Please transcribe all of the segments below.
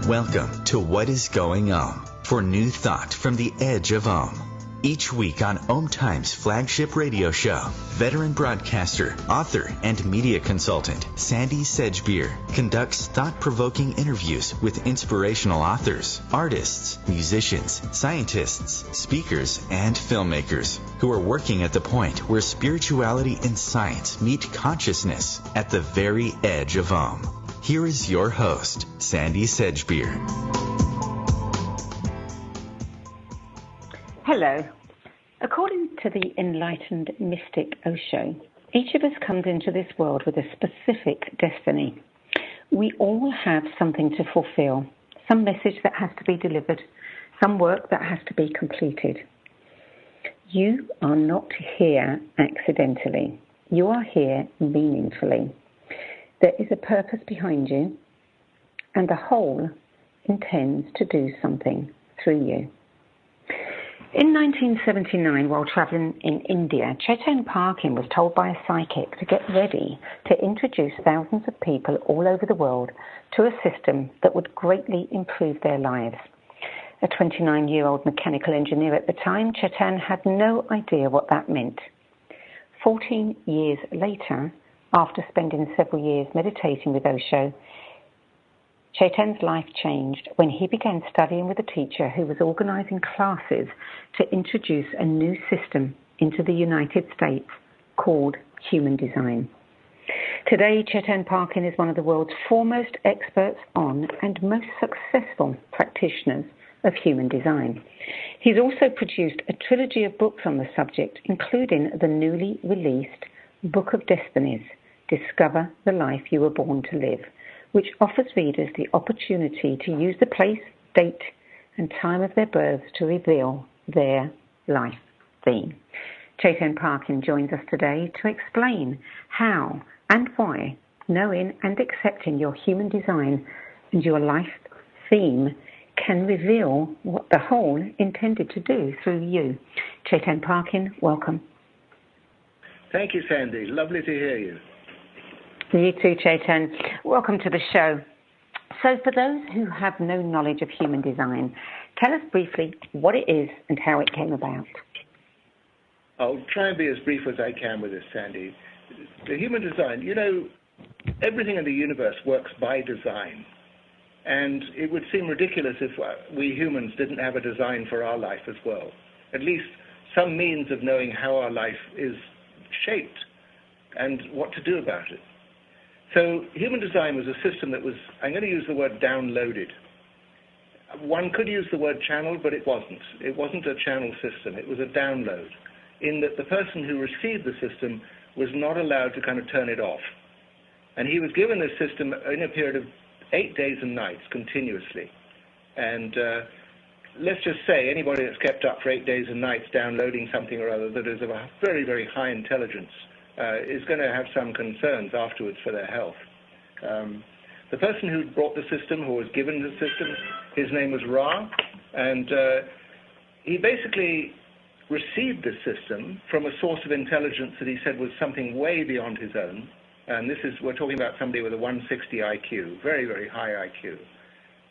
Welcome to What is Going Om, for new thought from the edge of Om. Each week on OMTimes' flagship radio show, veteran broadcaster, author, and media consultant Sandy Sedgbeer conducts thought-provoking interviews with inspirational authors, artists, musicians, scientists, speakers, and filmmakers who are working at the point where spirituality and science meet consciousness at the very edge of Om. Here is your host, Sandy Sedgbeer. Hello. According to the enlightened mystic Osho, each of us comes into this world with a specific destiny. We all have something to fulfill, some message that has to be delivered, some work that has to be completed. You are not here accidentally. You are here meaningfully. There is a purpose behind you, and the whole intends to do something through you. In 1979, while traveling in India, Chetan Parkyn was told by a psychic to get ready to introduce thousands of people all over the world to a system that would greatly improve their lives. A 29-year-old mechanical engineer at the time, Chetan had no idea what that meant. 14 years later, after spending several years meditating with Osho, Chetan's life changed when he began studying with a teacher who was organizing classes to introduce a new system into the United States called human design. Today, Chetan Parkyn is one of the world's foremost experts on and most successful practitioners of human design. He's also produced a trilogy of books on the subject, including the newly released Book of Destinies, Discover the Life You Were Born to Live, which offers readers the opportunity to use the place, date, and time of their births to reveal their life theme. Chetan Parkyn joins us today to explain how and why knowing and accepting your human design and your life theme can reveal what the whole intended to do through you. Chetan Parkyn, welcome. Thank you, Sandy. Lovely to hear you. You too, Chetan. Welcome to the show. So for those who have no knowledge of human design, tell us briefly what it is and how it came about. I'll try and be as brief as I can with this, Sandy. The human design, everything in the universe works by design. And it would seem ridiculous if we humans didn't have a design for our life as well. At least some means of knowing how our life is shaped and what to do about it. So human design was a system that was, I'm going to use the word downloaded. One could use the word channel, but it wasn't. It wasn't a channel system. It was a download, in that the person who received the system was not allowed to kind of turn it off. And he was given this system in a period of 8 days and nights continuously. And let's just say anybody that's kept up for 8 days and nights downloading something or other that is of a very, very high intelligence is going to have some concerns afterwards for their health. The person who brought the system, who was given the system, his name was Ra, and he basically received the system from a source of intelligence that he said was something way beyond his own. And we're talking about somebody with a 160 IQ, very, very high IQ.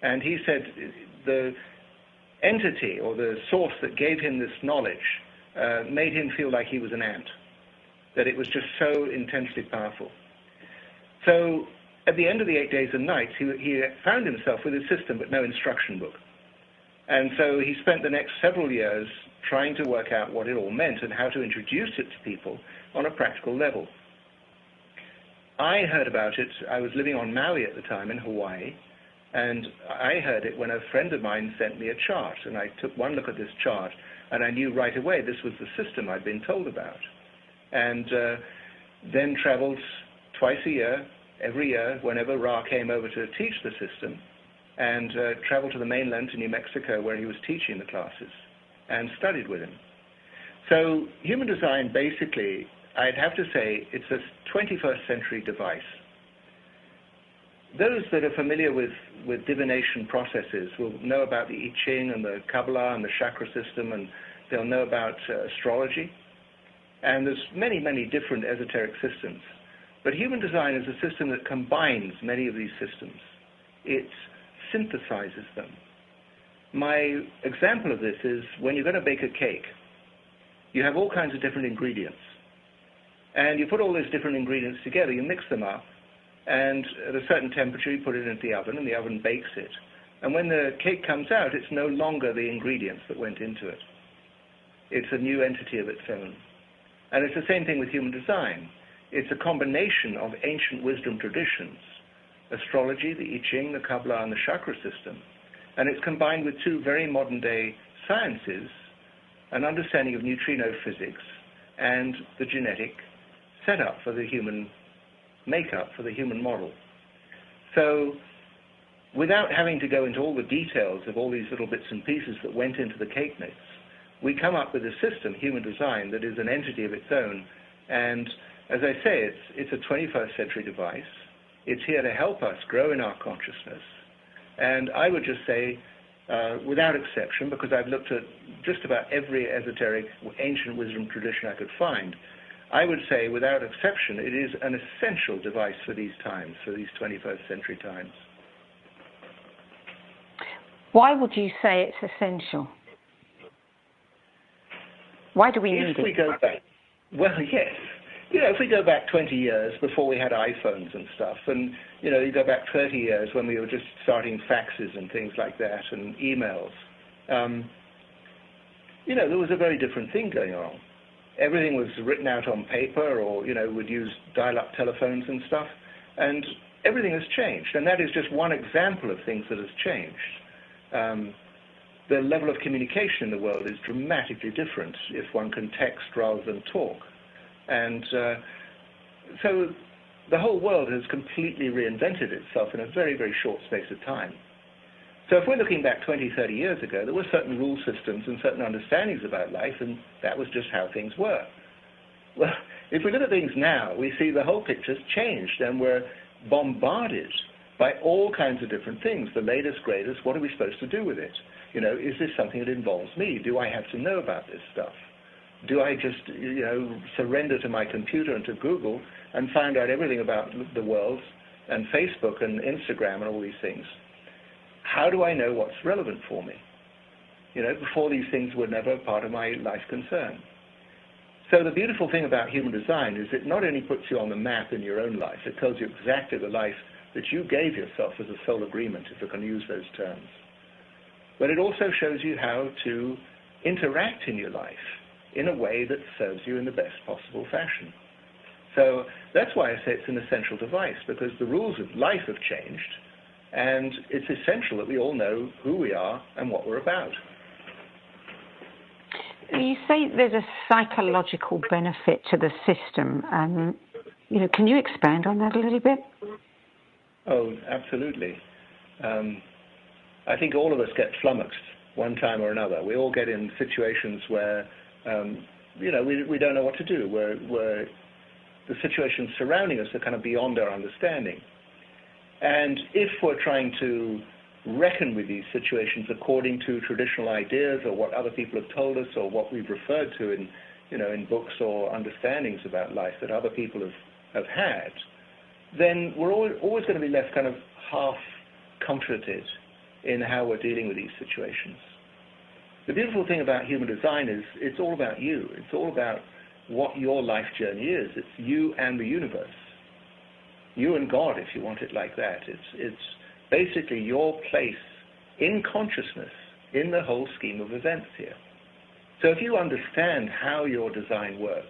And he said the entity or the source that gave him this knowledge made him feel like he was an ant, that it was just so intensely powerful. So at the end of the 8 days and nights, he found himself with his system but no instruction book. And so he spent the next several years trying to work out what it all meant and how to introduce it to people on a practical level. I heard about it. I was living on Maui at the time in Hawaii, and I heard it when a friend of mine sent me a chart, and I took one look at this chart, and I knew right away this was the system I'd been told about. And then traveled twice a year, every year, whenever Ra came over to teach the system, and traveled to the mainland to New Mexico where he was teaching the classes, and studied with him. So human design, basically, I'd have to say it's a 21st century device. Those that are familiar with divination processes will know about the I Ching and the Kabbalah and the chakra system, and they'll know about astrology. And there's many, many different esoteric systems. But human design is a system that combines many of these systems. It synthesizes them. My example of this is when you're going to bake a cake, you have all kinds of different ingredients. And you put all those different ingredients together, you mix them up, and at a certain temperature you put it into the oven, and the oven bakes it. And when the cake comes out, it's no longer the ingredients that went into it. It's a new entity of its own. And it's the same thing with human design. It's a combination of ancient wisdom traditions, astrology, the I Ching, the Kabbalah, and the chakra system. And it's combined with two very modern-day sciences, an understanding of neutrino physics and the genetic setup for the human makeup, for the human model. So without having to go into all the details of all these little bits and pieces that went into the cake mix, we come up with a system, human design, that is an entity of its own. And as I say, it's a 21st century device. It's here to help us grow in our consciousness. And I would just say, without exception, because I've looked at just about every esoteric ancient wisdom tradition I could find, I would say, without exception, it is an essential device for these times, for these 21st century times. Why would you say it's essential? Why do we need it? If we go back, well, yes. If we go back 20 years before we had iPhones and stuff, and, you go back 30 years when we were just starting faxes and things like that, and emails, there was a very different thing going on. Everything was written out on paper, or, we'd use dial-up telephones and stuff, and everything has changed. And that is just one example of things that has changed. The level of communication in the world is dramatically different if one can text rather than talk. And so the whole world has completely reinvented itself in a very, very short space of time. So if we're looking back 20, 30 years ago, there were certain rule systems and certain understandings about life, and that was just how things were. Well, if we look at things now, we see the whole picture's changed, and we're bombarded by all kinds of different things, the latest, greatest. What are we supposed to do with it? Is this something that involves me? Do I have to know about this stuff? Do I just, surrender to my computer and to Google and find out everything about the world and Facebook and Instagram and all these things? How do I know what's relevant for me? Before, these things were never part of my life concern. So the beautiful thing about human design is it not only puts you on the map in your own life, it tells you exactly the life that you gave yourself as a soul agreement, if you can use those terms. But it also shows you how to interact in your life in a way that serves you in the best possible fashion. So that's why I say it's an essential device, because the rules of life have changed, and it's essential that we all know who we are and what we're about. You say there's a psychological benefit to the system. Can you expand on that a little bit? Oh, absolutely. I think all of us get flummoxed one time or another. We all get in situations where, we don't know what to do, where the situations surrounding us are kind of beyond our understanding. And if we're trying to reckon with these situations according to traditional ideas or what other people have told us or what we've referred to in books or understandings about life that other people have had, then we're always going to be left kind of half comforted in how we're dealing with these situations. The beautiful thing about human design is it's all about you. It's all about what your life journey is. It's you and the universe. You and God, if you want it like that. It's basically your place in consciousness in the whole scheme of events here. So if you understand how your design works,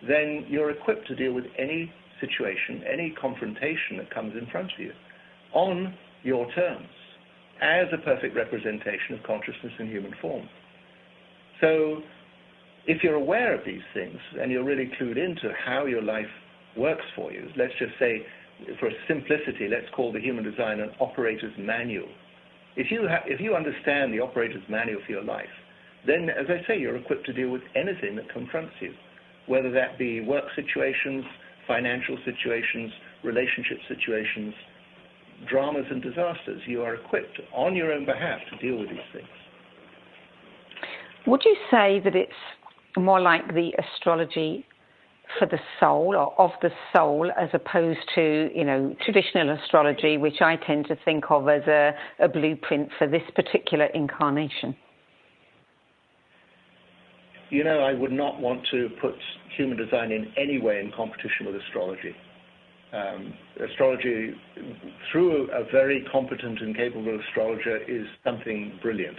then you're equipped to deal with any situation, any confrontation that comes in front of you on your terms, as a perfect representation of consciousness in human form. So if you're aware of these things and you're really clued into how your life works for you, let's just say, for simplicity, let's call the human design an operator's manual. If you understand the operator's manual for your life, then, as I say, you're equipped to deal with anything that confronts you, whether that be work situations, financial situations, relationship situations, dramas and disasters. You are equipped on your own behalf to deal with these things. Would you say that it's more like the astrology for the soul or of the soul, as opposed to, traditional astrology, which I tend to think of as a blueprint for this particular incarnation? I would not want to put human design in any way in competition with astrology. Astrology, through a very competent and capable astrologer, is something brilliant.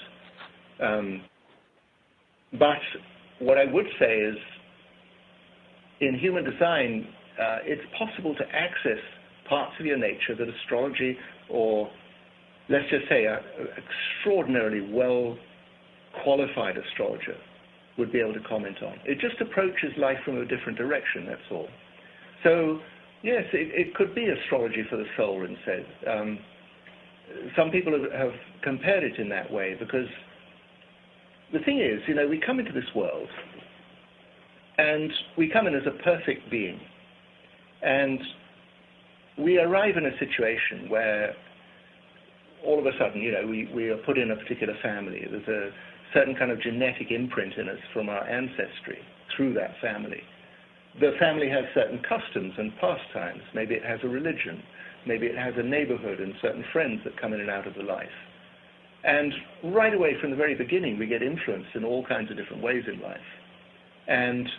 But what I would say is, in human design, it's possible to access parts of your nature that astrology, or let's just say an extraordinarily well-qualified astrologer, would be able to comment on. It just approaches life from a different direction, that's all. So, yes, it could be astrology for the soul instead. Some people have compared it in that way, because the thing is, we come into this world, and we come in as a perfect being. And we arrive in a situation where all of a sudden, we are put in a particular family. There's a certain kind of genetic imprint in us from our ancestry through that family. The family has certain customs and pastimes. Maybe it has a religion. Maybe it has a neighborhood and certain friends that come in and out of the life. And right away from the very beginning, we get influenced in all kinds of different ways in life. And,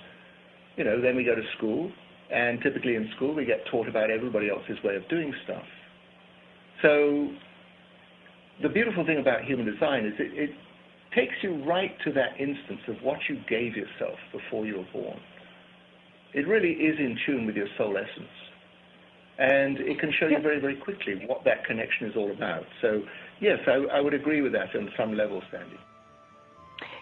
then we go to school, and typically in school we get taught about everybody else's way of doing stuff. So the beautiful thing about human design is it takes you right to that instance of what you gave yourself before you were born. It really is in tune with your soul essence. And it can show you very, very quickly what that connection is all about. So, yes, I would agree with that on some level, Sandy.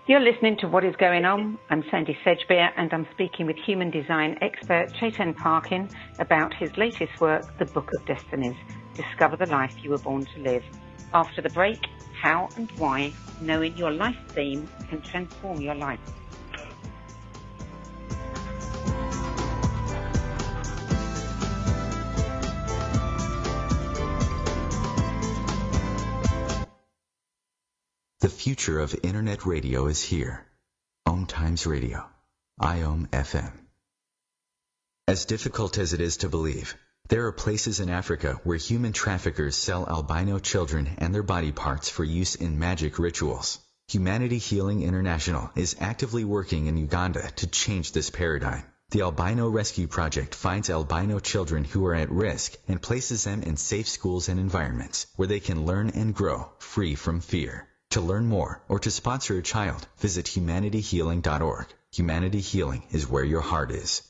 You're listening to What is Going On. I'm Sandy Sedgbeer, and I'm speaking with human design expert Chetan Parkyn about his latest work, The Book of Destinies, Discover the Life You Were Born to Live. After the break, how and why knowing your life theme can transform your life. The future of Internet radio is here. OMTimes Radio, IOM FM. As difficult as it is to believe, there are places in Africa where human traffickers sell albino children and their body parts for use in magic rituals. Humanity Healing International is actively working in Uganda to change this paradigm. The Albino Rescue Project finds albino children who are at risk and places them in safe schools and environments where they can learn and grow free from fear. To learn more or to sponsor a child, visit humanityhealing.org. Humanity Healing is where your heart is.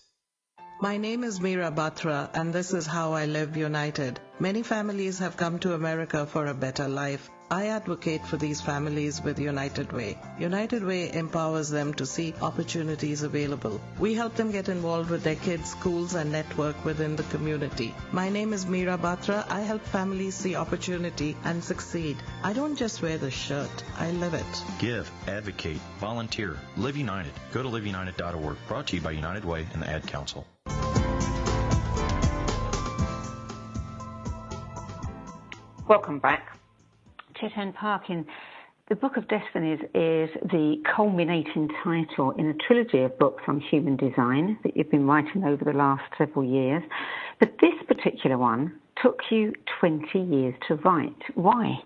My name is Meera Batra, and this is How I Live United. Many families have come to America for a better life. I advocate for these families with United Way. United Way empowers them to see opportunities available. We help them get involved with their kids' schools and network within the community. My name is Meera Batra. I help families see opportunity and succeed. I don't just wear the shirt, I live it. Give, advocate, volunteer. Live United. Go to liveunited.org. Brought to you by United Way and the Ad Council. Welcome back. Chetan Parkyn, The Book of Destinies is the culminating title in a trilogy of books on human design that you've been writing over the last several years. But this particular one took you 20 years to write. Why?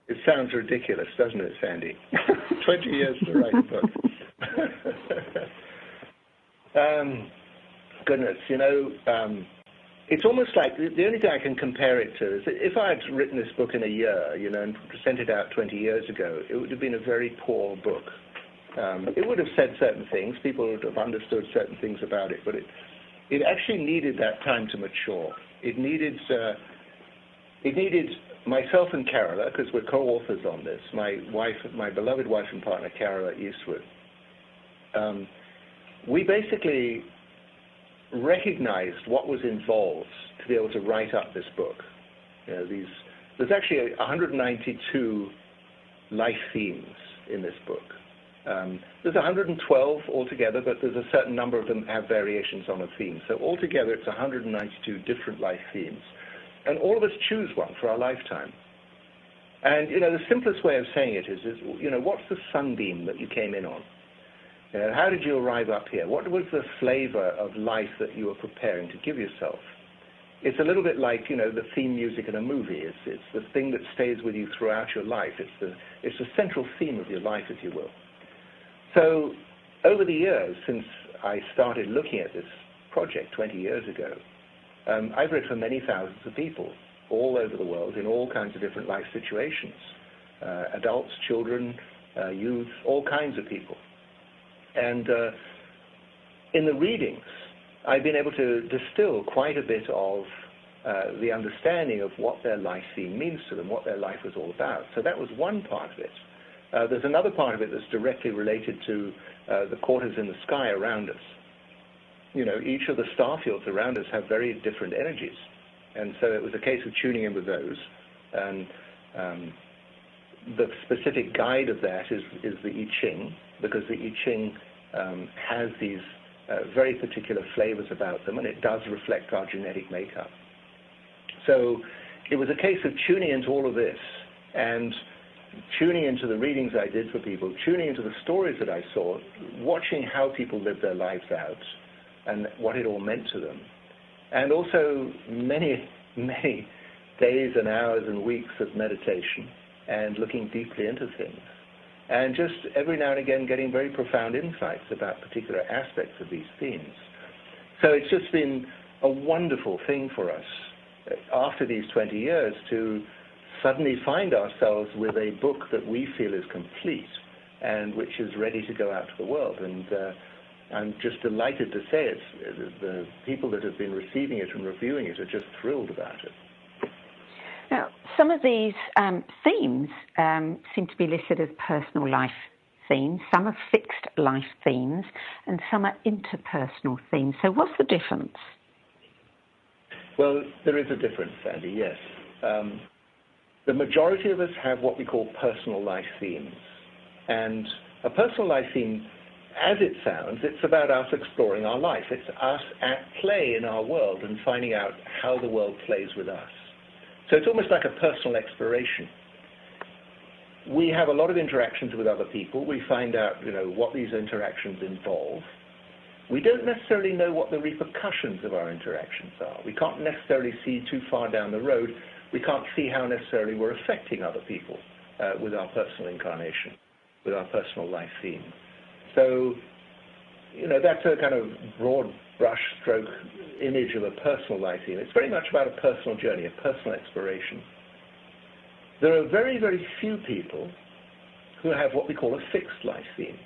It sounds ridiculous, doesn't it, Sandy? 20 years to write a book. Goodness, it's almost like the only thing I can compare it to is if I had written this book in a year, and sent it out 20 years ago, it would have been a very poor book. It would have said certain things, people would have understood certain things about it, but it actually needed that time to mature. It needed myself and Carola, because we're co-authors on this, my beloved wife and partner, Carola Eastwood. We basically recognized what was involved to be able to write up this book. There's actually 192 life themes in this book. There's 112 altogether, but there's a certain number of them have variations on a theme. So altogether, it's 192 different life themes. And all of us choose one for our lifetime. And, the simplest way of saying it is what's the sunbeam that you came in on? How did you arrive up here? What was the flavor of life that you were preparing to give yourself? It's a little bit like, the theme music in a movie. It's the thing that stays with you throughout your life. It's the central theme of your life, if you will. So over the years, since I started looking at this project 20 years ago, I've read for many thousands of people all over the world in all kinds of different life situations, adults, children, youth, all kinds of people. And in the readings, I've been able to distill quite a bit of the understanding of what their life theme means to them, what their life was all about. So that was one part of it. There's another part of it that's directly related to the quarters in the sky around us. Each of the star fields around us have very different energies. And so it was a case of tuning in with those. And the specific guide of that is the I Ching, because the I Ching has these very particular flavors about them, and it does reflect our genetic makeup. So it was a case of tuning into all of this and tuning into the readings I did for people, tuning into the stories that I saw, watching how people lived their lives out and what it all meant to them. And also many, many days and hours and weeks of meditation and looking deeply into things. And just every now and again getting very profound insights about particular aspects of these themes. So it's just been a wonderful thing for us after these 20 years to suddenly find ourselves with a book that we feel is complete and which is ready to go out to the world. And I'm just delighted to say the people that have been receiving it and reviewing it are just thrilled about it. Now, some of these themes seem to be listed as personal life themes. Some are fixed life themes, and some are interpersonal themes. So what's the difference? Well, there is a difference, Sandy, yes. The majority of us have what we call personal life themes. And a personal life theme, as it sounds, it's about us exploring our life. It's us at play in our world and finding out how the world plays with us. So it's almost like a personal exploration. We have a lot of interactions with other people. We find out, what these interactions involve. We don't necessarily know what the repercussions of our interactions are. We can't necessarily see too far down the road. We can't see how necessarily we're affecting other people with our personal incarnation, with our personal life theme. So, that's a kind of broad brush stroke image of a personal life theme. It's very much about a personal journey, a personal exploration. There are very, very few people who have what we call a fixed life theme.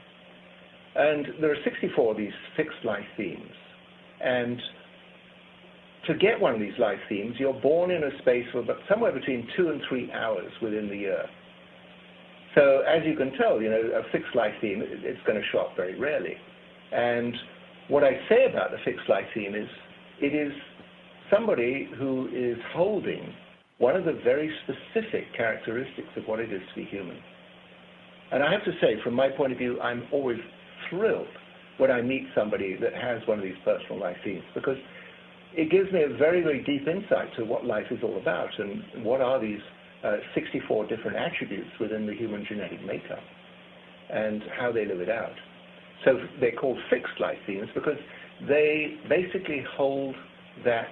And there are 64 of these fixed life themes. And to get one of these life themes, you're born in a space of somewhere between 2 and 3 hours within the year. So as you can tell, a fixed life theme, it's going to show up very rarely. And what I say about the fixed life theme is it is somebody who is holding one of the very specific characteristics of what it is to be human. And I have to say, from my point of view, I'm always thrilled when I meet somebody that has one of these personal life themes, because it gives me a very, very deep insight to what life is all about and what are these 64 different attributes within the human genetic makeup and how they live it out. So they're called fixed life themes because they basically hold that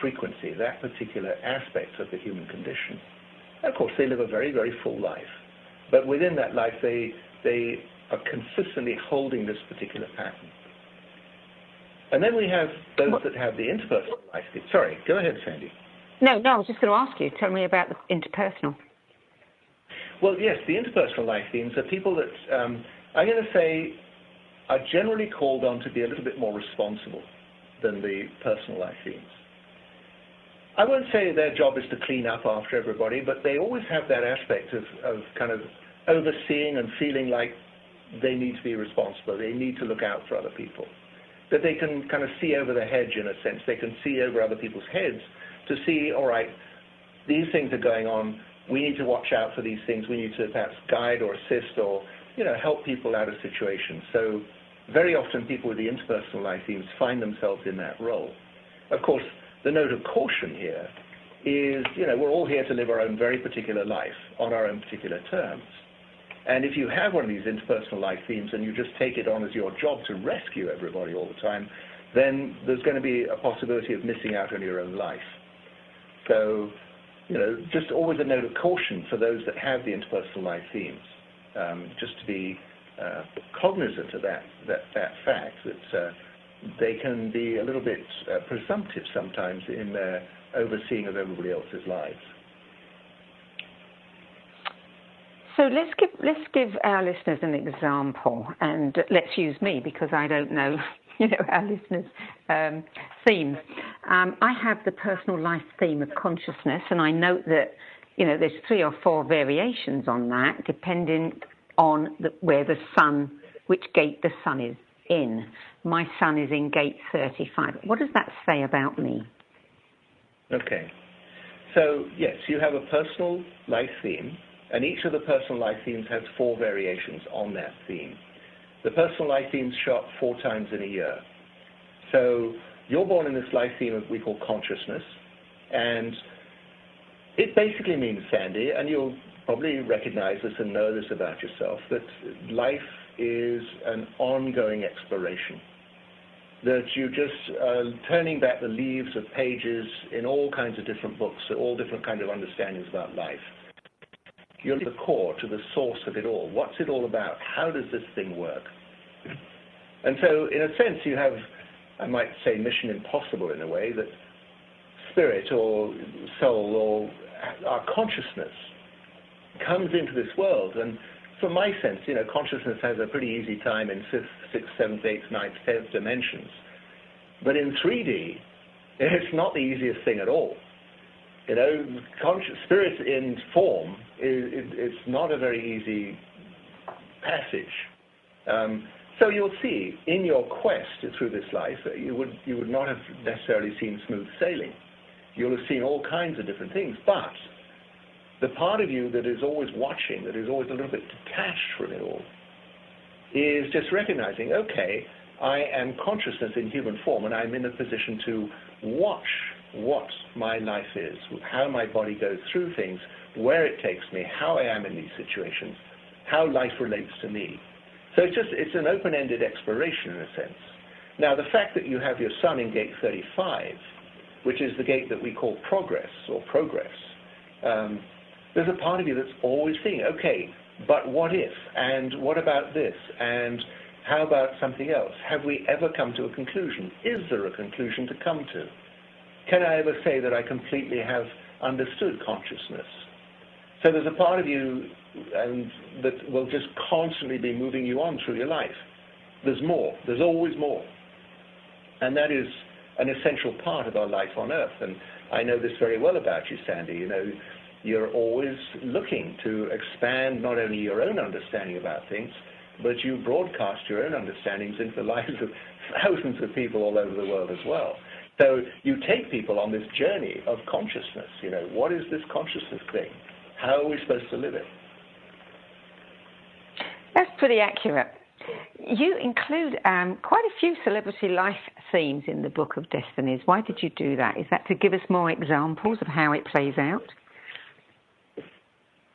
frequency, that particular aspect of the human condition. And of course, they live a very, very full life. But within that life, they are consistently holding this particular pattern. And then we have those that have the interpersonal life theme. Sorry, go ahead, Sandy. No, I was just going to ask you. Tell me about the interpersonal. Well, yes, the interpersonal life themes are people that, I'm going to say, are generally called on to be a little bit more responsible than the personal life themes. I won't say their job is to clean up after everybody, but they always have that aspect of kind of overseeing and feeling like they need to be responsible. They need to look out for other people. That they can kind of see over the hedge in a sense. They can see over other people's heads to see, all right, these things are going on. We need to watch out for these things. We need to perhaps guide or assist or, help people out of situations. So very often people with the interpersonal life themes find themselves in that role. Of course, the note of caution here is, we're all here to live our own very particular life on our own particular terms. And if you have one of these interpersonal life themes and you just take it on as your job to rescue everybody all the time, then there's going to be a possibility of missing out on your own life. So, just always a note of caution for those that have the interpersonal life themes, just to be cognizant of that fact that they can be a little bit presumptive sometimes in their overseeing of everybody else's lives. So let's give our listeners an example, and let's use me because I don't know, our listeners' themes. I have the personal life theme of consciousness, and I note that, there's 3 or 4 variations on that, depending on which gate the sun is in. My sun is in gate 35. What does that say about me? Okay. So, yes, you have a personal life theme, and each of the personal life themes has 4 variations on that theme. The personal life themes show up 4 times in a year. So you're born in this life theme of we call consciousness, and it basically means, Sandy, and you'll probably recognize this and know this about yourself, that life is an ongoing exploration, that you just turning back the leaves of pages in all kinds of different books, all different kinds of understandings about life. You're to the core, to the source of it all. What's it all about? How does this thing work? And so, in a sense, you have, I might say, mission impossible in a way, that spirit or soul or our consciousness comes into this world. And from my sense, consciousness has a pretty easy time in 5th, 6th, 7th, 8th, 9th, 10th dimensions. But in 3D, it's not the easiest thing at all. Spirit in form, it's not a very easy passage. So you'll see, in your quest through this life, you would not have necessarily seen smooth sailing. You'll have seen all kinds of different things, but the part of you that is always watching, that is always a little bit detached from it all, is just recognizing, okay, I am consciousness in human form, and I'm in a position to watch what my life is, how my body goes through things, where it takes me, how I am in these situations, how life relates to me. So it's an open-ended exploration in a sense. Now, the fact that you have your sun in gate 35, which is the gate that we call progress, there's a part of you that's always thinking, okay, but what if, and what about this, and how about something else? Have we ever come to a conclusion? Is there a conclusion to come to? Can I ever say that I completely have understood consciousness? So there's a part of you that will just constantly be moving you on through your life. There's more. There's always more. And that is an essential part of our life on Earth. And I know this very well about you, Sandy. You're always looking to expand not only your own understanding about things, but you broadcast your own understandings into the lives of thousands of people all over the world as well. So you take people on this journey of consciousness. What is this consciousness thing? How are we supposed to live it? That's pretty accurate. You include quite a few celebrity life themes in the Book of Destinies. Why did you do that? Is that to give us more examples of how it plays out?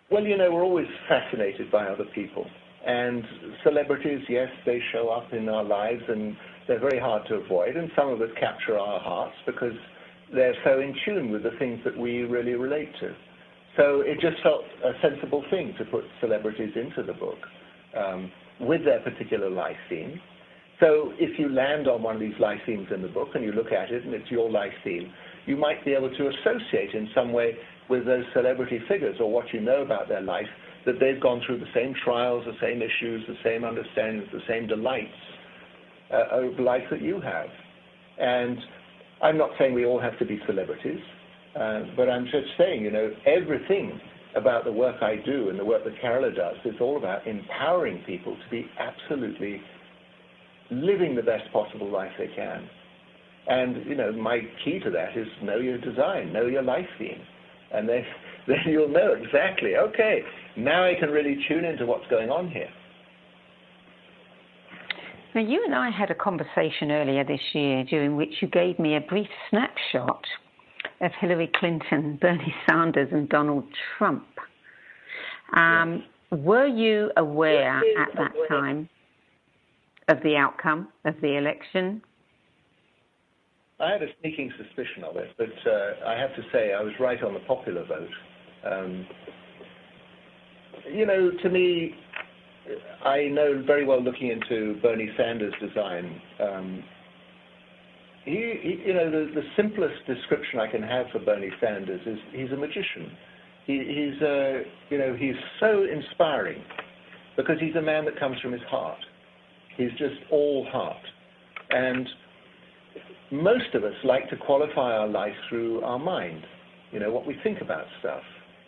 Well, we're always fascinated by other people. And celebrities, yes, they show up in our lives, and they're very hard to avoid. And some of us capture our hearts because they're so in tune with the things that we really relate to. So it just felt a sensible thing to put celebrities into the book with their particular life theme. So if you land on one of these life themes in the book and you look at it and it's your life theme, you might be able to associate in some way with those celebrity figures or what you know about their life, that they've gone through the same trials, the same issues, the same understandings, the same delights of life that you have. And I'm not saying we all have to be celebrities, but I'm just saying, everything about the work I do and the work that Carola does is all about empowering people to be absolutely living the best possible life they can. And, my key to that is know your design, know your life theme. And then you'll know exactly, okay, now I can really tune into what's going on here. Now, you and I had a conversation earlier this year during which you gave me a brief snapshot of Hillary Clinton, Bernie Sanders, and Donald Trump. Were you aware at that time of the outcome of the election? I had a sneaking suspicion of it, but I have to say I was right on the popular vote. To me, I know very well, looking into Bernie Sanders' design, the simplest description I can have for Bernie Sanders is he's a magician. He's so inspiring because he's a man that comes from his heart. He's just all heart. And most of us like to qualify our life through our mind, what we think about stuff,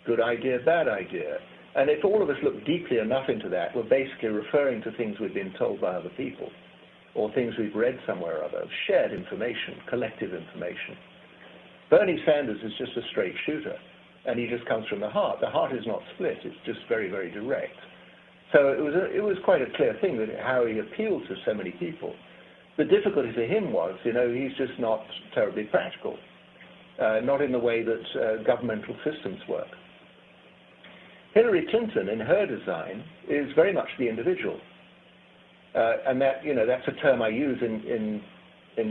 good idea, bad idea. And if all of us look deeply enough into that, we're basically referring to things we've been told by other people or things we've read somewhere or other, shared information, collective information. Bernie Sanders is just a straight shooter, and he just comes from the heart. The heart is not split, it's just very, very direct. So it was quite a clear thing that how he appealed to so many people. The difficulty for him was, he's just not terribly practical, not in the way that governmental systems work. Hillary Clinton, in her design, is very much the individual. And that's a term I use in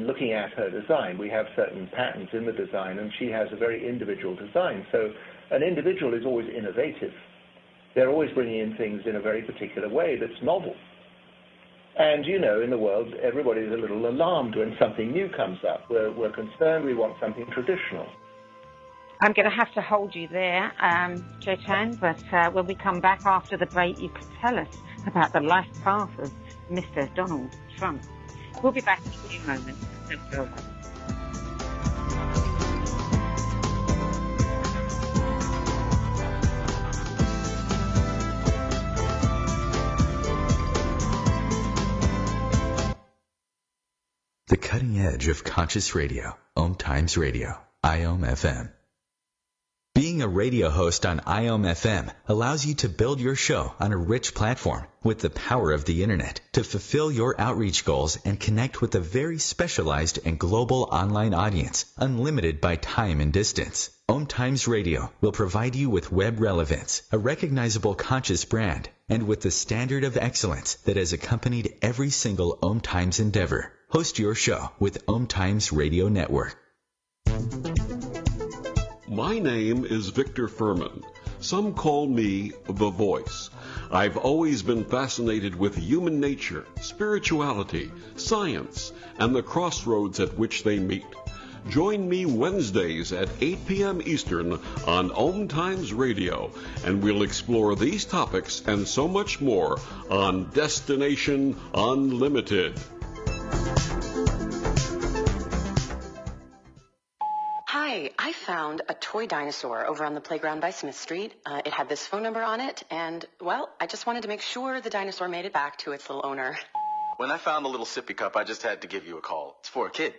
looking at her design. We have certain patterns in the design, and she has a very individual design. So an individual is always innovative. They're always bringing in things in a very particular way that's novel. And, in the world, everybody's a little alarmed when something new comes up. We're concerned, we want something traditional. I'm going to have to hold you there, Chetan, but when we come back after the break, you can tell us about the life path of Mr. Donald Trump. We'll be back in a few moments. Don't go away. The cutting edge of conscious radio, OMTimes Radio, IOM FM. Being a radio host on IOM FM allows you to build your show on a rich platform with the power of the internet to fulfill your outreach goals and connect with a very specialized and global online audience, unlimited by time and distance. OMTimes Radio will provide you with web relevance, a recognizable conscious brand, and with the standard of excellence that has accompanied every single OMTimes endeavor. Host your show with OMTimes Radio Network. My name is Victor Furman. Some call me The Voice. I've always been fascinated with human nature, spirituality, science, and the crossroads at which they meet. Join me Wednesdays at 8 p.m. Eastern on OMTimes Radio, and we'll explore these topics and so much more on Destination Unlimited. Hi, I found a toy dinosaur over on the playground by Smith Street. It had this phone number on it, and, well, I just wanted to make sure the dinosaur made it back to its little owner. When I found the little sippy cup, I just had to give you a call. It's for a kid,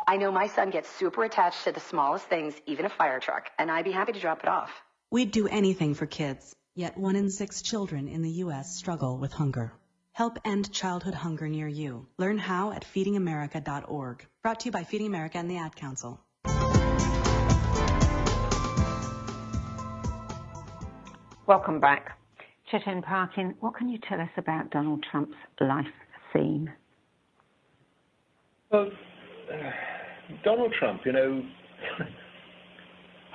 I know my son gets super attached to the smallest things, even a fire truck, and I'd be happy to drop it off. We'd do anything for kids, yet 1 in 6 children in the U.S. struggle with hunger. Help end childhood hunger near you. Learn how at feedingamerica.org. Brought to you by Feeding America and the Ad Council. Welcome back. Chetan Parkyn, what can you tell us about Donald Trump's life theme? Well, Donald Trump,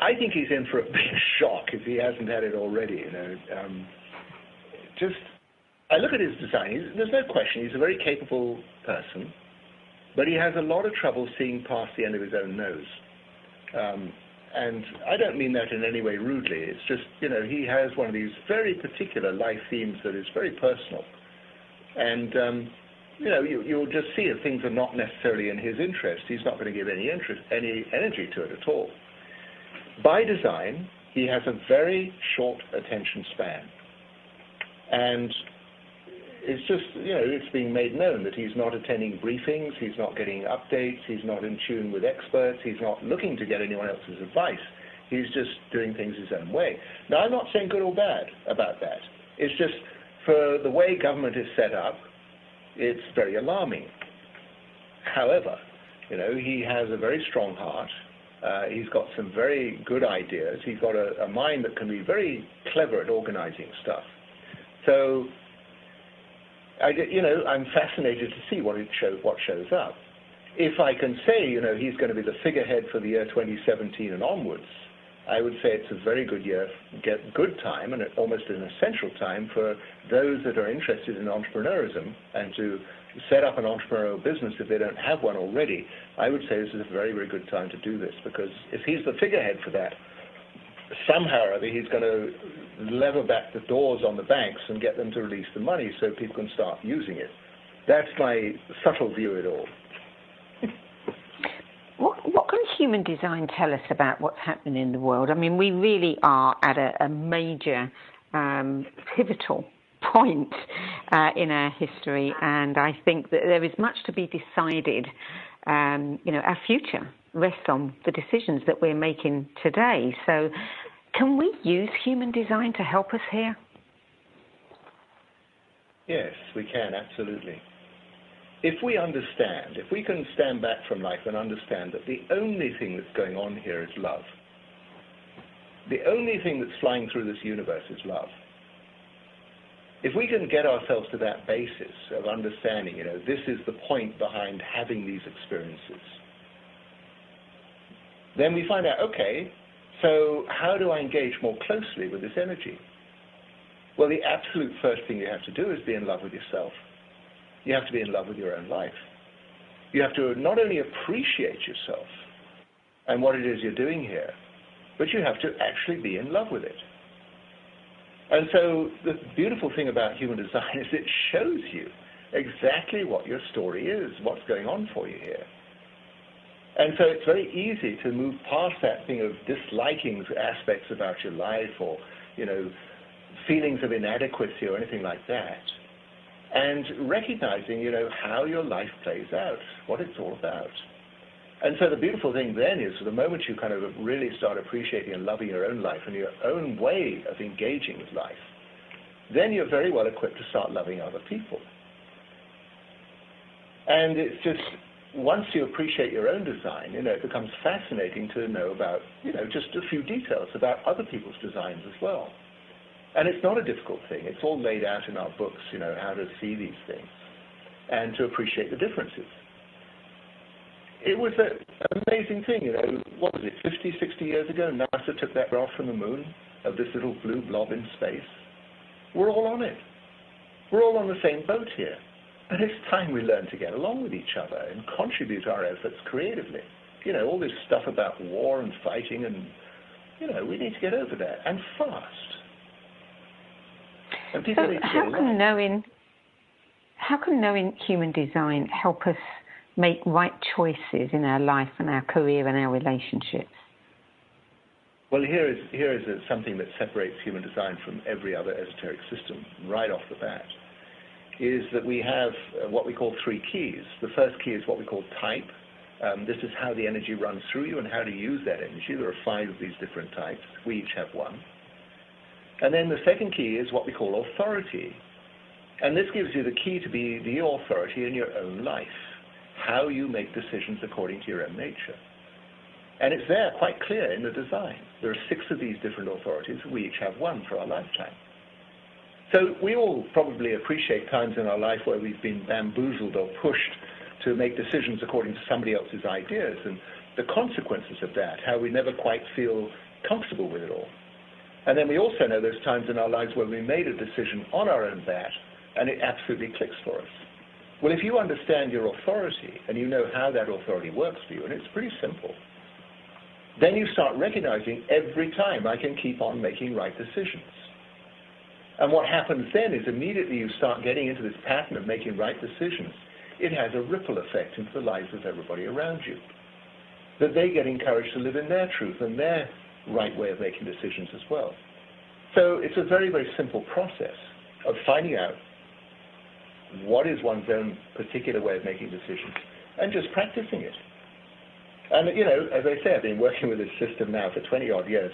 I think he's in for a big shock if he hasn't had it already, I look at his design. There's no question he's a very capable person, but he has a lot of trouble seeing past the end of his own nose. And I don't mean that in any way rudely. It's just, he has one of these very particular life themes that is very personal. And, you'll just see if things are not necessarily in his interest, he's not going to give any energy to it at all. By design, he has a very short attention span. And it's just, it's being made known that he's not attending briefings, he's not getting updates, he's not in tune with experts, he's not looking to get anyone else's advice. He's just doing things his own way. Now, I'm not saying good or bad about that. It's just for the way government is set up, it's very alarming. However, he has a very strong heart. He's got some very good ideas. He's got a mind that can be very clever at organizing stuff. So, I'm fascinated to see what shows up. If I can say, he's going to be the figurehead for the year 2017 and onwards, I would say it's a very good year, good time, and almost an essential time for those that are interested in entrepreneurism and to set up an entrepreneurial business if they don't have one already. I would say this is a very, very good time to do this, because if he's the figurehead for that, somehow or other he's going to lever back the doors on the banks and get them to release the money so people can start using it. That's my subtle view of it all. What can human design tell us about what's happening in the world? I mean, we really are at a major pivotal point in our history, and I think that there is much to be decided. Our future rests on the decisions that we're making today. So can we use human design to help us here? Yes, we can, absolutely. If we can stand back from life and understand that the only thing that's going on here is love. The only thing that's flying through this universe is love. If we can get ourselves to that basis of understanding, this is the point behind having these experiences, then we find out, okay, so how do I engage more closely with this energy? Well, the absolute first thing you have to do is be in love with yourself. You have to be in love with your own life. You have to not only appreciate yourself and what it is you're doing here, but you have to actually be in love with it. And so the beautiful thing about human design is it shows you exactly what your story is, what's going on for you here. And so it's very easy to move past that thing of disliking aspects about your life or, feelings of inadequacy or anything like that, and recognizing, how your life plays out, what it's all about. And so the beautiful thing then is the moment you kind of really start appreciating and loving your own life and your own way of engaging with life, then you're very well equipped to start loving other people. And it's just, once you appreciate your own design, it becomes fascinating to know about, just a few details about other people's designs as well. And it's not a difficult thing. It's all laid out in our books, how to see these things and to appreciate the differences. It was an amazing thing, what was it, 50, 60 years ago, NASA took that graph from the moon of this little blue blob in space. We're all on it. We're all on the same boat here. And it's time we learn to get along with each other and contribute our efforts creatively. All this stuff about war and fighting and, we need to get over that, and fast. And people need to get along. How can knowing human design help us make right choices in our life and our career and our relationships? Well, here is something that separates human design from every other esoteric system right off the bat, is that we have what we call 3 keys. The first key is what we call type. This is how the energy runs through you and how to use that energy. There are 5 of these different types. We each have 1. And then the second key is what we call authority. And this gives you the key to be the authority in your own life, how you make decisions according to your own nature. And it's there quite clear in the design. There are 6 of these different authorities. We each have 1 for our lifetime. So we all probably appreciate times in our life where we've been bamboozled or pushed to make decisions according to somebody else's ideas, and the consequences of that, how we never quite feel comfortable with it all. And then we also know there's times in our lives where we made a decision on our own bat, and it absolutely clicks for us. Well, if you understand your authority, and you know how that authority works for you, and it's pretty simple, then you start recognizing every time I can keep on making right decisions. And what happens then is immediately you start getting into this pattern of making right decisions. It has a ripple effect into the lives of everybody around you, that they get encouraged to live in their truth and their right way of making decisions as well. So it's a very, very simple process of finding out what is one's own particular way of making decisions and just practicing it. And, as I say, I've been working with this system now for 20-odd years.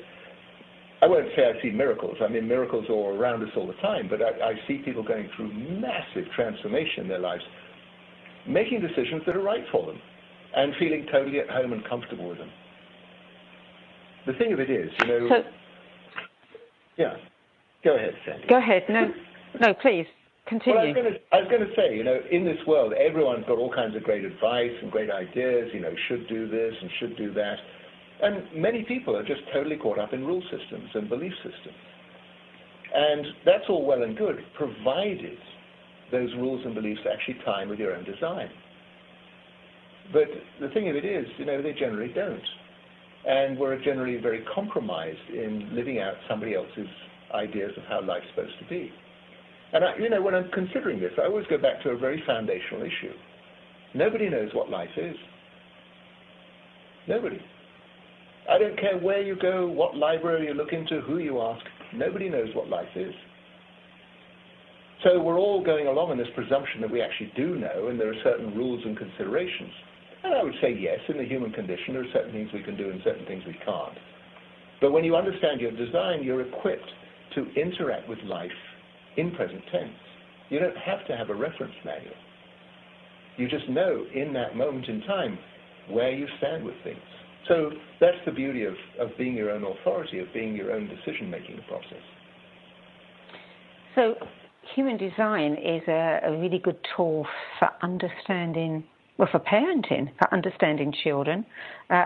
I won't say I see miracles. I mean, miracles are all around us all the time, but I see people going through massive transformation in their lives, making decisions that are right for them and feeling totally at home and comfortable with them. The thing of it is, So, yeah. Go ahead, Sandy. Go ahead. No, No, please, continue. Well, I was going to say, in this world, everyone's got all kinds of great advice and great ideas, should do this and should do that. And many people are just totally caught up in rule systems and belief systems. And that's all well and good, provided those rules and beliefs actually tie with your own design. But the thing of it is, they generally don't. And we're generally very compromised in living out somebody else's ideas of how life's supposed to be. And, when I'm considering this, I always go back to a very foundational issue. Nobody knows what life is. Nobody. I don't care where you go, what library you look into, who you ask. Nobody knows what life is. So we're all going along in this presumption that we actually do know, and there are certain rules and considerations. And I would say, yes, in the human condition, there are certain things we can do and certain things we can't. But when you understand your design, you're equipped to interact with life in present tense. You don't have to have a reference manual. You just know in that moment in time where you stand with things. So that's the beauty of being your own authority, of being your own decision-making process. So human design is a really good tool for understanding, for parenting, for understanding children,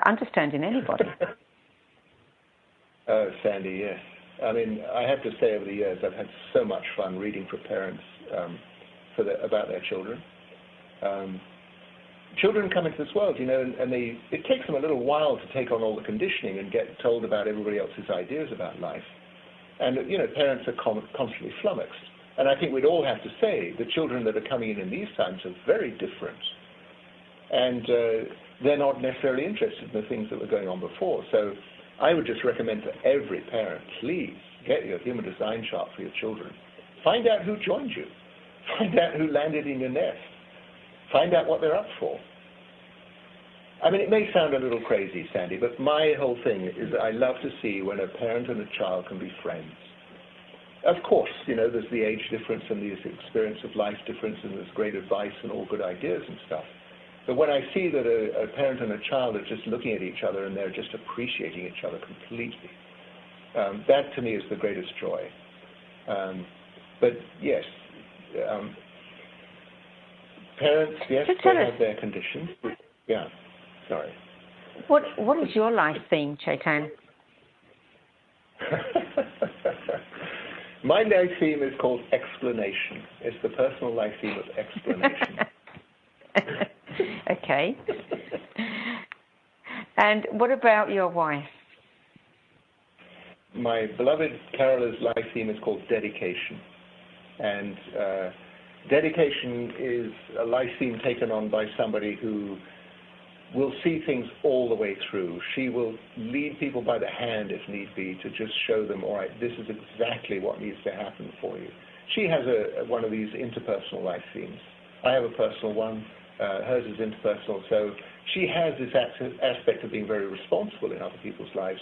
understanding anybody. Oh, Sandy, yes. I mean, I have to say over the years I've had so much fun reading for parents about their children. Children come into this world, and it takes them a little while to take on all the conditioning and get told about everybody else's ideas about life. And, parents are constantly flummoxed. And I think we'd all have to say the children that are coming in these times are very different. And they're not necessarily interested in the things that were going on before. So I would just recommend to every parent, please get your human design chart for your children. Find out who joined you. Find out who landed in your nest. Find out what they're up for. I mean, it may sound a little crazy, Sandy, but my whole thing is that I love to see when a parent and a child can be friends. Of course, there's the age difference and the experience of life difference, and there's great advice and all good ideas and stuff. But when I see that a parent and a child are just looking at each other and they're just appreciating each other completely, that to me is the greatest joy. But yes, parents, yes, they have their conditions. Yeah, sorry. What is your life theme, Chetan? My life theme is called explanation. It's the personal life theme of explanation. Okay. And what about your wife? My beloved Carola's life theme is called dedication. And dedication is a life theme taken on by somebody who will see things all the way through. She will lead people by the hand, if need be, to just show them, all right, this is exactly what needs to happen for you. She has one of these interpersonal life themes. I have a personal one. Hers is interpersonal. So she has this aspect of being very responsible in other people's lives.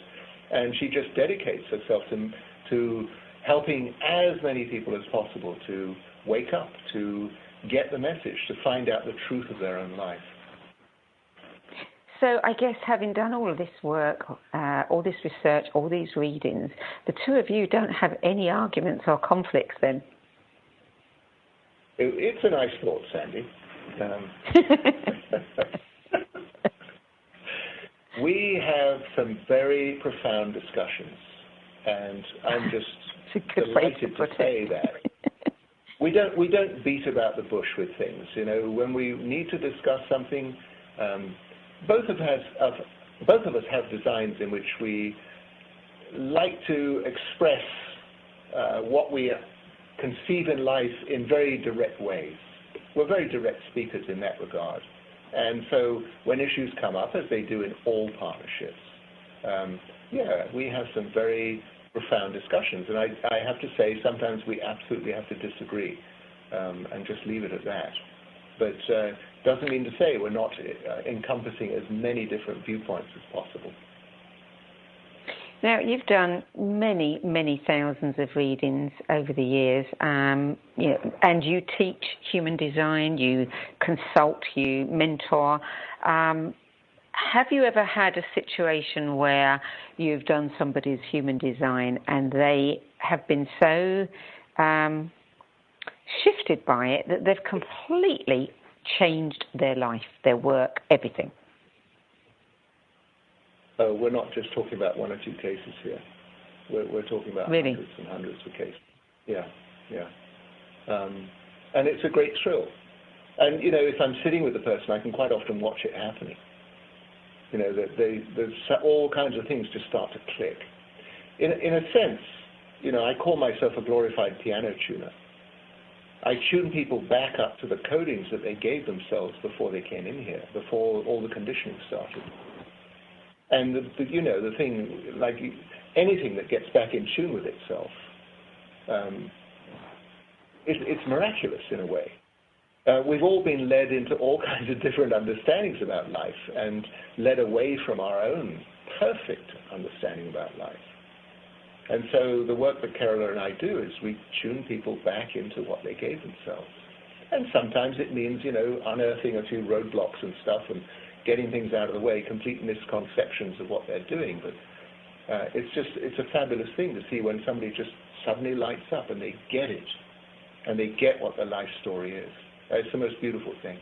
And she just dedicates herself to helping as many people as possible to wake up, to get the message, to find out the truth of their own life. So I guess having done all of this work, all this research, all these readings, the two of you don't have any arguments or conflicts then? It's a nice thought, Sandy. We have some very profound discussions, and I'm just delighted to say that. We don't beat about the bush with things. When we need to discuss something, both of us have designs in which we like to express what we conceive in life in very direct ways. We're very direct speakers in that regard. And so when issues come up, as they do in all partnerships, we have some very profound discussions. And I have to say, sometimes we absolutely have to disagree and just leave it at that. But doesn't mean to say we're not encompassing as many different viewpoints as possible. Now, you've done many, many thousands of readings over the years, and you teach human design, you consult, you mentor. Have you ever had a situation where you've done somebody's human design and they have been so shifted by it that they've completely changed their life, their work, everything? We're not just talking about one or two cases here. We're talking about really? hundreds and hundreds of cases. Yeah. And it's a great thrill. And, if I'm sitting with the person, I can quite often watch it happening. There's all kinds of things just start to click. In a sense, I call myself a glorified piano tuner. I tune people back up to the codings that they gave themselves before they came in here, before all the conditioning started. And the thing, like anything that gets back in tune with itself, it's miraculous in a way. We've all been led into all kinds of different understandings about life and led away from our own perfect understanding about life. And so the work that Carola and I do is we tune people back into what they gave themselves. And sometimes it means, unearthing a few roadblocks and stuff and getting things out of the way, complete misconceptions of what they're doing. But it's a fabulous thing to see when somebody just suddenly lights up and they get it, and they get what their life story is. It's the most beautiful thing.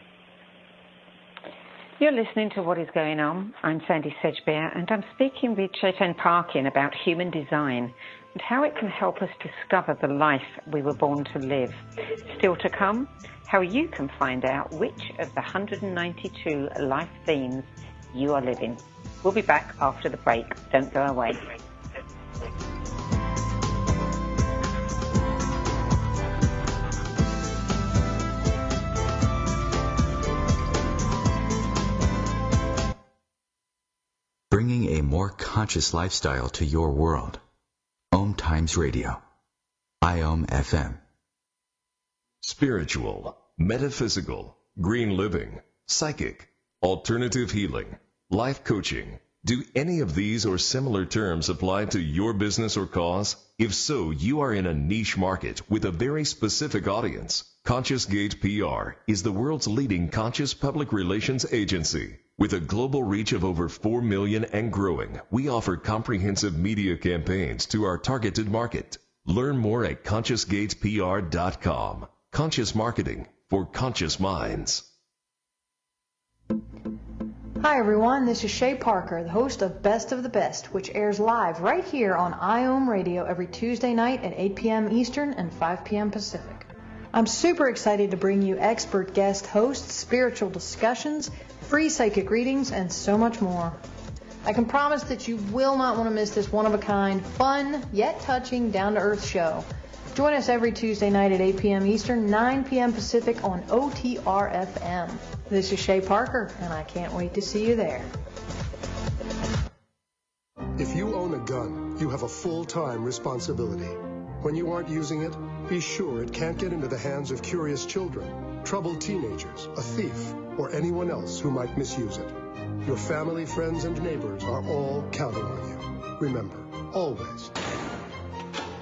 You're listening to What is Going On. I'm Sandy Sedgbeer, and I'm speaking with Chetan Parkyn about human design and how it can help us discover the life we were born to live. Still to come, how you can find out which of the 192 life themes you are living. We'll be back after the break. Don't go away. Bringing a more conscious lifestyle to your world. OMTimes Radio. IOM FM. Spiritual, metaphysical, green living, psychic, alternative healing, life coaching. Do any of these or similar terms apply to your business or cause? If so, you are in a niche market with a very specific audience. Conscious Gate PR is the world's leading conscious public relations agency. With a global reach of over 4 million and growing, we offer comprehensive media campaigns to our targeted market. Learn more at ConsciousGatesPR.com. Conscious marketing for conscious minds. Hi everyone, this is Shay Parker, the host of Best of the Best, which airs live right here on IOM Radio every Tuesday night at 8 p.m. Eastern and 5 p.m. Pacific. I'm super excited to bring you expert guest hosts, spiritual discussions, free psychic readings, and so much more. I can promise that you will not want to miss this one-of-a-kind, fun, yet touching, down-to-earth show. Join us every Tuesday night at 8 p.m. Eastern, 9 p.m. Pacific on OTR-FM. This is Shay Parker, and I can't wait to see you there. If you own a gun, you have a full-time responsibility. When you aren't using it, be sure it can't get into the hands of curious children, troubled teenagers, a thief, or anyone else who might misuse it. Your family, friends, and neighbors are all counting on you. Remember, always,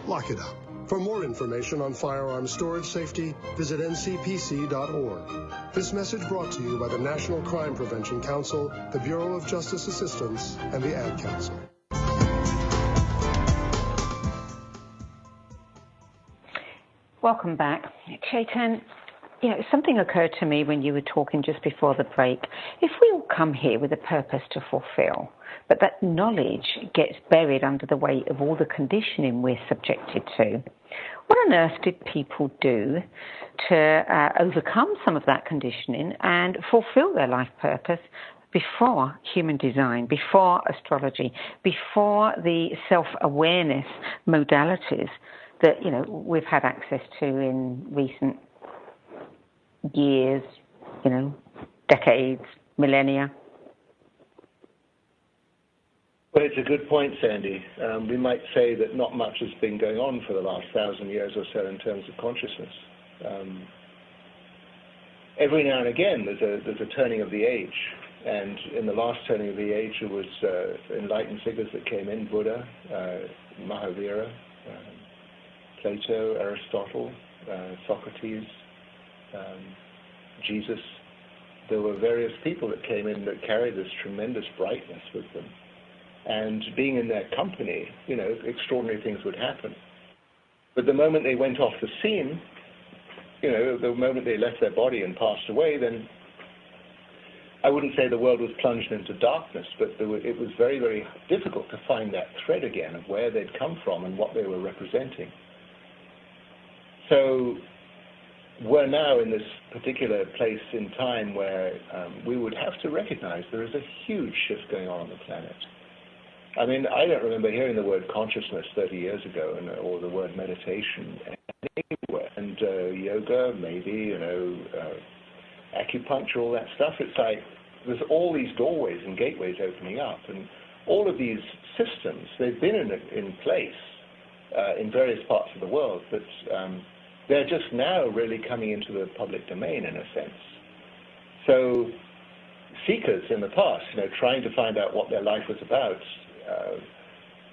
lock it up. For more information on firearms storage safety, visit ncpc.org. This message brought to you by the National Crime Prevention Council, the Bureau of Justice Assistance, and the Ad Council. Welcome back. Chetan, something occurred to me when you were talking just before the break. If we all come here with a purpose to fulfill, but that knowledge gets buried under the weight of all the conditioning we're subjected to, what on earth did people do to overcome some of that conditioning and fulfill their life purpose before human design, before astrology, before the self-awareness modalities that, we've had access to in recent years, decades, millennia? Well, it's a good point, Sandy. We might say that not much has been going on for the last 1,000 years or so in terms of consciousness. Every now and again, there's a turning of the age, and in the last turning of the age, there was enlightened figures that came in: Buddha, Mahavira, Plato, Aristotle, Socrates, Jesus. There were various people that came in that carried this tremendous brightness with them. And being in their company, extraordinary things would happen. But the moment they went off the scene, the moment they left their body and passed away, then I wouldn't say the world was plunged into darkness, but it was very, very difficult to find that thread again of where they'd come from and what they were representing. So we're now in this particular place in time where we would have to recognize there is a huge shift going on the planet. I mean, I don't remember hearing the word consciousness 30 years ago, or the word meditation anywhere. And yoga, maybe, acupuncture, all that stuff. It's like there's all these doorways and gateways opening up, and all of these systems, they've been in place in various parts of the world, but they're just now really coming into the public domain in a sense. So seekers in the past, trying to find out what their life was about,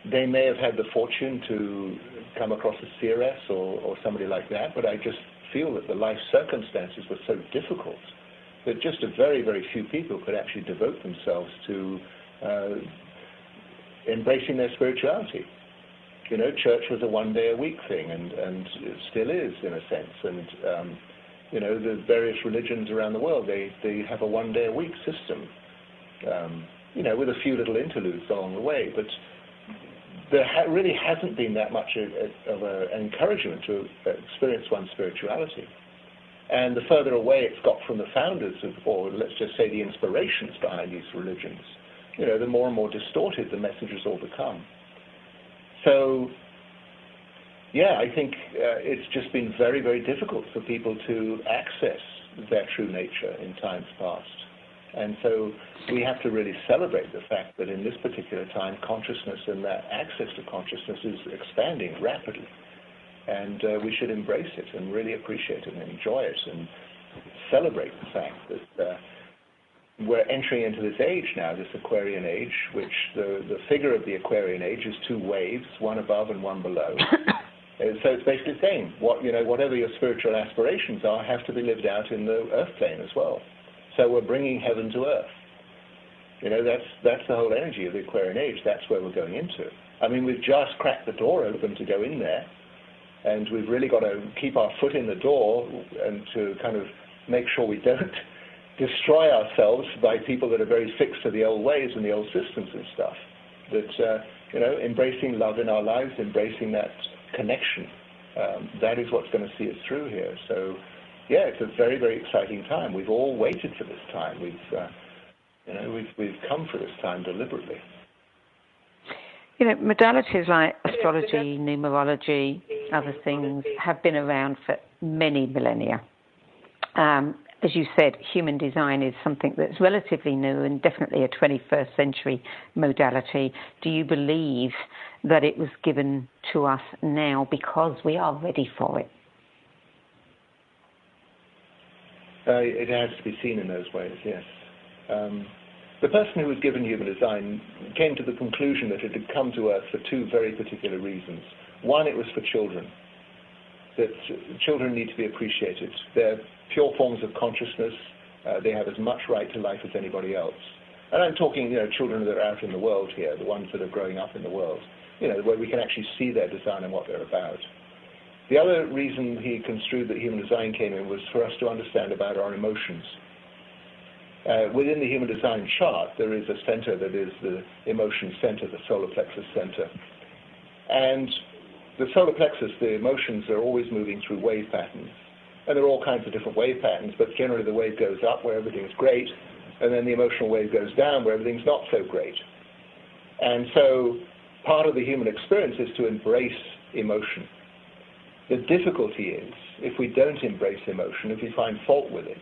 they may have had the fortune to come across a seeress or somebody like that, but I just feel that the life circumstances were so difficult that just a very, very few people could actually devote themselves to embracing their spirituality. Church was a one-day-a-week thing, and it still is in a sense. And the various religions around the world, they have a one-day-a-week system, with a few little interludes along the way. But there really hasn't been that much of an encouragement to experience one's spirituality. And the further away it's got from the founders or let's just say the inspirations behind these religions, the more and more distorted the messages all become. So, yeah, I think it's just been very, very difficult for people to access their true nature in times past. And so we have to really celebrate the fact that in this particular time, consciousness and that access to consciousness is expanding rapidly. And we should embrace it and really appreciate it and enjoy it and celebrate the fact that we're entering into this age now, this Aquarian age, which the figure of the Aquarian age is two waves, one above and one below. So it's basically saying, whatever your spiritual aspirations are, have to be lived out in the earth plane as well. So we're bringing heaven to earth. That's the whole energy of the Aquarian age. That's where we're going into. I mean, we've just cracked the door open to go in there, and we've really got to keep our foot in the door and to kind of make sure we don't destroy ourselves by people that are very fixed to the old ways and the old systems and stuff. That, embracing love in our lives, embracing that connection, that is what's going to see us through here. So, yeah, it's a very, very exciting time. We've all waited for this time. We've come for this time deliberately. Modalities like astrology, numerology, other things have been around for many millennia. As you said, human design is something that's relatively new and definitely a 21st century modality. Do you believe that it was given to us now because we are ready for it? It has to be seen in those ways, yes. The person who was given human design came to the conclusion that it had come to Earth for two very particular reasons. One, it was for children, that children need to be appreciated. They're pure forms of consciousness. They have as much right to life as anybody else. And I'm talking, children that are out in the world here, the ones that are growing up in the world, where we can actually see their design and what they're about. The other reason he construed that human design came in was for us to understand about our emotions. Within the human design chart, there is a center that is the emotion center, the solar plexus center. And the solar plexus, the emotions are always moving through wave patterns. And there are all kinds of different wave patterns, but generally the wave goes up where everything's great, and then the emotional wave goes down where everything's not so great. And so part of the human experience is to embrace emotion. The difficulty is, if we don't embrace emotion, if we find fault with it,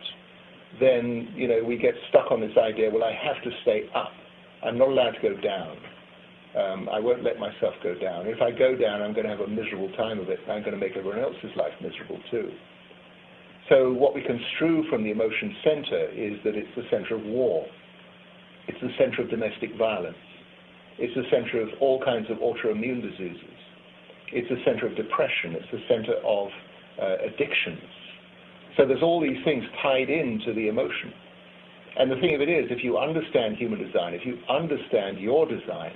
then, we get stuck on this idea, well, I have to stay up. I'm not allowed to go down. I won't let myself go down. If I go down, I'm going to have a miserable time of it. I'm going to make everyone else's life miserable too. So what we construe from the emotion center is that it's the center of war. It's the center of domestic violence. It's the center of all kinds of autoimmune diseases. It's the center of depression. It's the center of addictions. So there's all these things tied into the emotion. And the thing of it is, if you understand human design, if you understand your design,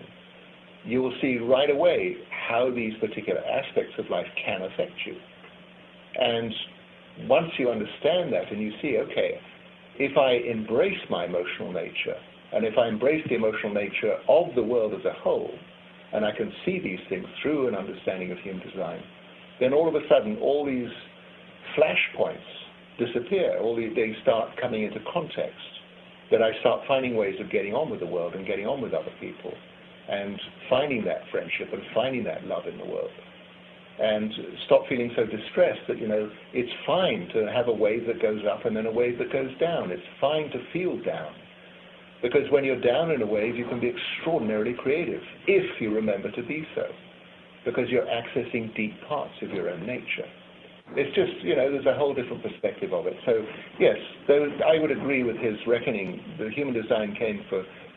you will see right away how these particular aspects of life can affect you. And once you understand that and you see, okay, if I embrace my emotional nature, and if I embrace the emotional nature of the world as a whole, and I can see these things through an understanding of human design, then all of a sudden all these flashpoints disappear, they start coming into context, that I start finding ways of getting on with the world and getting on with other people, and finding that friendship and finding that love in the world. And stop feeling so distressed that, it's fine to have a wave that goes up and then a wave that goes down. It's fine to feel down. Because when you're down in a wave, you can be extraordinarily creative, if you remember to be so, because you're accessing deep parts of your own nature. It's just, there's a whole different perspective of it. So, yes, I would agree with his reckoning. The human design came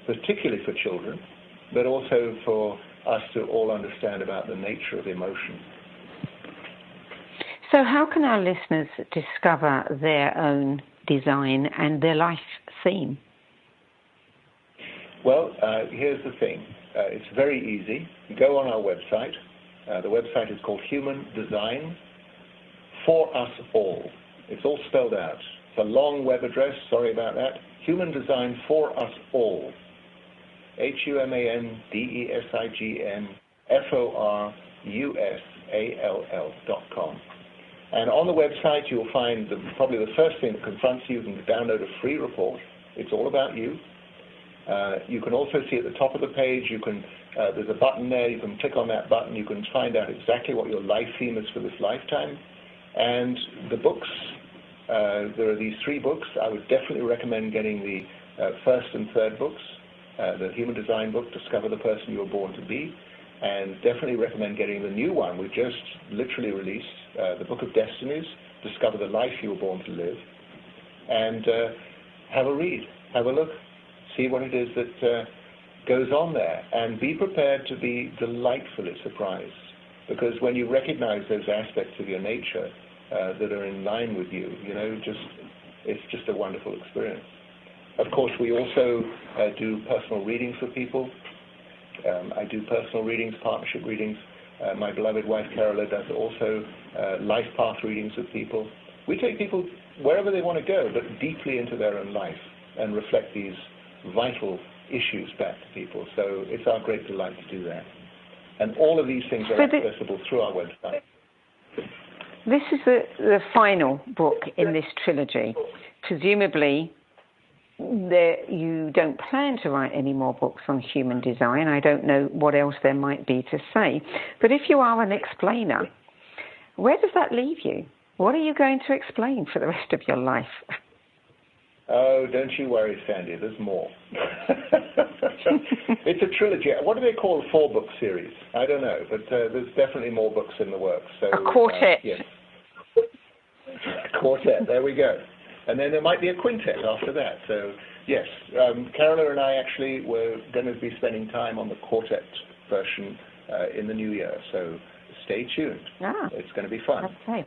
particularly for children, but also for us to all understand about the nature of emotion. So how can our listeners discover their own design and their life theme? Well, here's the thing. It's very easy. You go on our website. The website is called Human Design for Us All. It's all spelled out. It's a long web address. Sorry about that. Human Design for Us All. HumanDesignForUsAll.com. And on the website, you'll find probably the first thing that confronts you. You can download a free report. It's all about you. You can also see at the top of the page, there's a button there. You can click on that button. You can find out exactly what your life theme is for this lifetime. And the books, there are these 3 books. I would definitely recommend getting the first and third books, the Human Design book, Discover the Person You Were Born to Be, and definitely recommend getting the new one we just literally released, the Book of Destinies, Discover the Life You Were Born to Live, and have a read, have a look, see what it is that goes on there, and be prepared to be delightfully surprised, because when you recognize those aspects of your nature that are in line with you, it's just a wonderful experience. Of course, we also do personal readings for people. I do personal readings, partnership readings. My beloved wife, Carola, does also life path readings with people. We take people wherever they want to go, but deeply into their own life and reflect these vital issues back to people. So it's our great delight to do that. And all of these things are accessible through our website. This is the final book in this trilogy. Presumably, you don't plan to write any more books on human design. I don't know what else there might be to say. But if you are an explainer, where does that leave you? What are you going to explain for the rest of your life? Oh, don't you worry, Sandy. There's more. It's a trilogy. What do they call a 4-book series? I don't know, but there's definitely more books in the works. So, a quartet. Yes. A quartet. There we go. And then there might be a quintet after that. So, yes, Carola and I actually were going to be spending time on the quartet version in the new year. So stay tuned. It's going to be fun. Okay.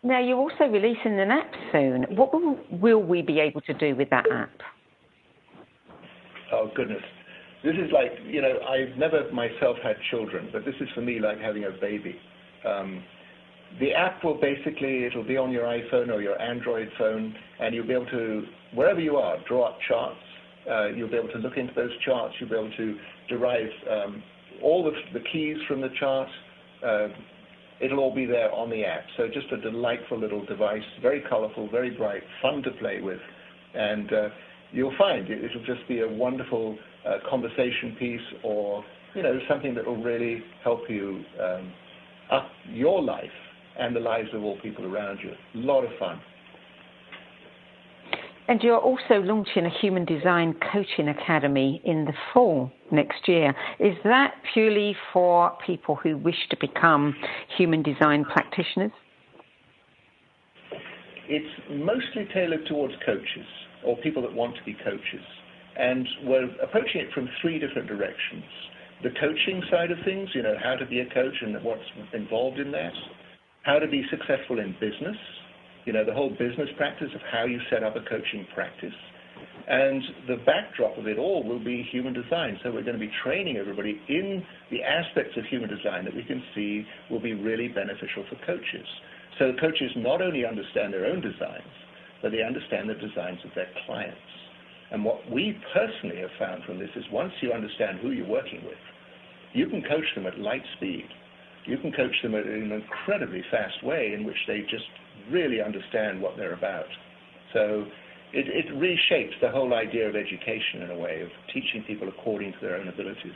Now, you're also releasing an app soon. What will we be able to do with that app? Oh, goodness. This is like, I've never myself had children, but this is for me like having a baby. The app will it'll be on your iPhone or your Android phone, and you'll be able to, wherever you are, draw up charts. You'll be able to look into those charts. You'll be able to derive all the keys from the chart. It'll all be there on the app. So just a delightful little device, very colorful, very bright, fun to play with. And you'll find it'll just be a wonderful conversation piece, or, something that will really help you up your life and the lives of all people around you. A lot of fun. And you're also launching a Human Design Coaching Academy in the fall next year. Is that purely for people who wish to become human design practitioners? It's mostly tailored towards coaches or people that want to be coaches. And we're approaching it from 3 different directions. The coaching side of things, how to be a coach and what's involved in that. How to be successful in business. The whole business practice of how you set up a coaching practice. And the backdrop of it all will be human design. So we're going to be training everybody in the aspects of human design that we can see will be really beneficial for coaches. So coaches not only understand their own designs, but they understand the designs of their clients. And what we personally have found from this is once you understand who you're working with, you can coach them at light speed. You can coach them in an incredibly fast way in which they just really understand what they're about. So it reshapes the whole idea of education in a way, of teaching people according to their own abilities.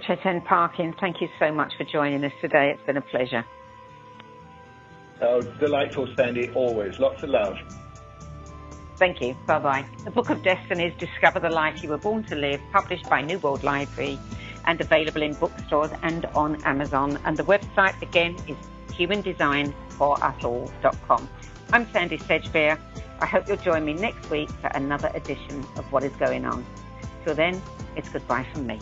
Chetan Parkyn, thank you so much for joining us today. It's been a pleasure. Oh, delightful, Sandy, always. Lots of love. Thank you. Bye-bye. The Book of Destinies, Discover the Life You Were Born to Live, published by New World Library and available in bookstores and on Amazon. And the website, again, is humandesignforusall.com. I'm Sandy Sedgbeer. I hope you'll join me next week for another edition of What is Going On. Till then, it's goodbye from me.